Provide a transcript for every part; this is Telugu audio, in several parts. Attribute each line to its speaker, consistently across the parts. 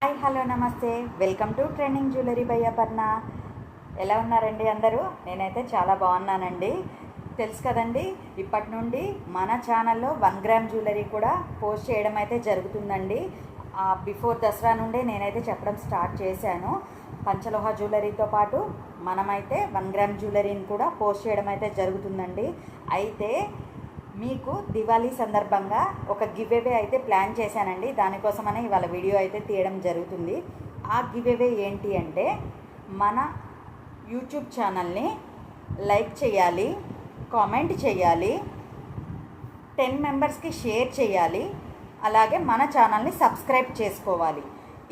Speaker 1: హాయ్ హలో నమస్తే, welcome to trending jewellery by Aparna. ఎలా ఉన్నారండి అందరూ? నేనైతే చాలా బాగున్నానండి. తెలుసు కదండి, ఇప్పటి నుండి మన ఛానల్లో 1 గ్రామ్ జ్యువెలరీ కూడా పోస్ట్ చేయడం అయితే జరుగుతుందండి. బిఫోర్ దసరా నుండే నేనైతే చెప్పడం స్టార్ట్ చేశాను. పంచలోహ జ్యువెలరీతో పాటు మనమైతే 1 గ్రామ్ జ్యువెలరీని కూడా పోస్ట్ చేయడం అయితే జరుగుతుందండి. అయితే మీకు దివాళీ సందర్భంగా ఒక గివ్ అవే అయితే ప్లాన్ చేశానండి. దానికోసమనే ఇవాళ వీడియో అయితే తీయడం జరుగుతుంది. ఆ గివ్ అవే ఏంటి అంటే, మన యూట్యూబ్ ఛానల్ని లైక్ చేయాలి, కామెంట్ చేయాలి, 10 మెంబర్స్కి షేర్ చేయాలి, అలాగే మన ఛానల్ని సబ్స్క్రైబ్ చేసుకోవాలి.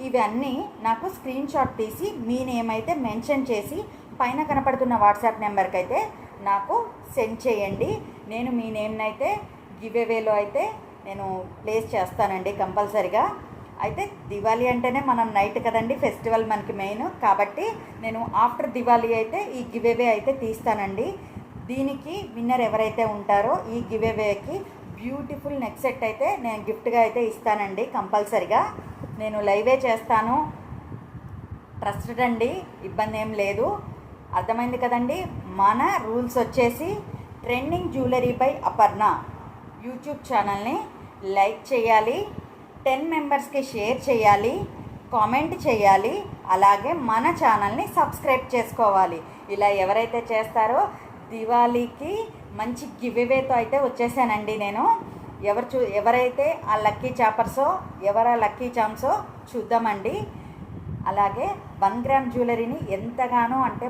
Speaker 1: ఇవన్నీ నాకు స్క్రీన్ షాట్ తీసి మీ నేమ్ అయితే మెన్షన్ చేసి పైన కనపడుతున్న వాట్సాప్ నెంబర్కి అయితే నాకు సెండ్ చేయండి. నేను మీ నేమ్ని అయితే గివ్ అవేలో అయితే నేను ప్లేస్ చేస్తానండి కంపల్సరిగా. అయితే దివాళీ అంటేనే మనం నైట్ కదండి, ఫెస్టివల్ మనకి మెయిన్ కాబట్టి నేను ఆఫ్టర్ దివాళీ అయితే ఈ గివ్ అవే అయితే తీస్తానండి. దీనికి విన్నర్ ఎవరైతే ఉంటారో ఈ గివ్ అవేకి బ్యూటిఫుల్ నెక్ సెట్ అయితే నేను గిఫ్ట్గా అయితే ఇస్తానండి. కంపల్సరిగా నేను లైవే చేస్తాను. ట్రస్టెడ్ అండి, ఇబ్బంది ఏం లేదు. అర్థమైంది కదండి. మన రూల్స్ వచ్చేసి trending jewellery by Aparna YouTube ఛానల్ని లైక్ చేయాలి, 10 మెంబర్స్కి షేర్ చేయాలి, కామెంట్ చేయాలి, అలాగే మన ఛానల్ని సబ్స్క్రైబ్ చేసుకోవాలి. ఇలా ఎవరైతే చేస్తారో దివాళీకి మంచి గివ్ అవేతో అయితే వచ్చేసానండి నేను. ఎవరైతే ఆ లక్కీ చాపర్సో ఎవరా లక్కీ ఛాన్సో చూద్దామండి. అలాగే 1 గ్రామ్ జ్యువెలరీని ఎంతగానో అంటే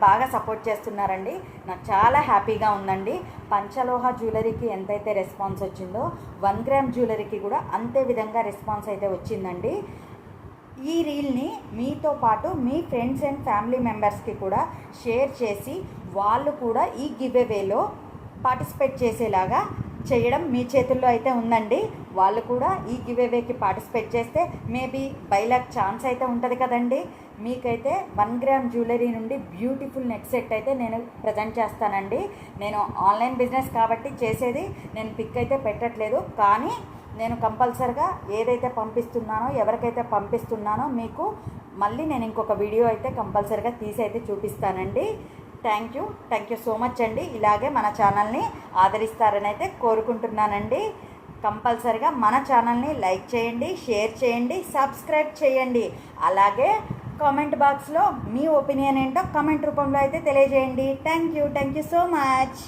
Speaker 1: బాగా సపోర్ట్ చేస్తున్నారండి. నాకు చాలా హ్యాపీగా ఉందండి. పంచలోహ జ్యువెలరీకి ఎంతైతే రెస్పాన్స్ వచ్చిందో 1 గ్రామ్ జ్యువెలరీకి కూడా అంతే విధంగా రెస్పాన్స్ అయితే వచ్చిందండి. ఈ రీల్ని మీతో పాటు మీ ఫ్రెండ్స్ అండ్ ఫ్యామిలీ మెంబర్స్కి కూడా షేర్ చేసి వాళ్ళు కూడా ఈ గివ్ అవేలో పార్టిసిపేట్ చేసేలాగా చేయడం మీ చేతుల్లో అయితే ఉందండి. వాళ్ళు కూడా ఈ గివ్ అవేకి పార్టిసిపేట్ చేస్తే మేబీ బై లక్ ఛాన్స్ అయితే ఉంటుంది కదండి. మీకైతే 1 గ్రామ్ జ్యువెలరీ నుండి బ్యూటిఫుల్ నెక్ సెట్ అయితే నేను ప్రజెంట్ చేస్తానండి. నేను ఆన్లైన్ బిజినెస్ కాబట్టి చేసేది నేను పిక్ అయితే పెట్టట్లేదు, కానీ నేను కంపల్సరిగా ఏదైతే పంపిస్తున్నానో ఎవరికైతే పంపిస్తున్నానో మీకు మళ్ళీ నేను ఇంకొక వీడియో అయితే కంపల్సరిగా తీసి అయితే చూపిస్తానండి. థ్యాంక్ యూ సో మచ్ అండి. ఇలాగే మన ఛానల్ని ఆదరిస్తారని అయితే కోరుకుంటున్నానండి. కంపల్సరిగా మన ఛానల్ని లైక్ చేయండి, షేర్ చేయండి, సబ్స్క్రైబ్ చేయండి. అలాగే కామెంట్ బాక్స్లో మీ ఒపీనియన్ ఏంటో కామెంట్ రూపంలో అయితే తెలియజేయండి. Thank you so much.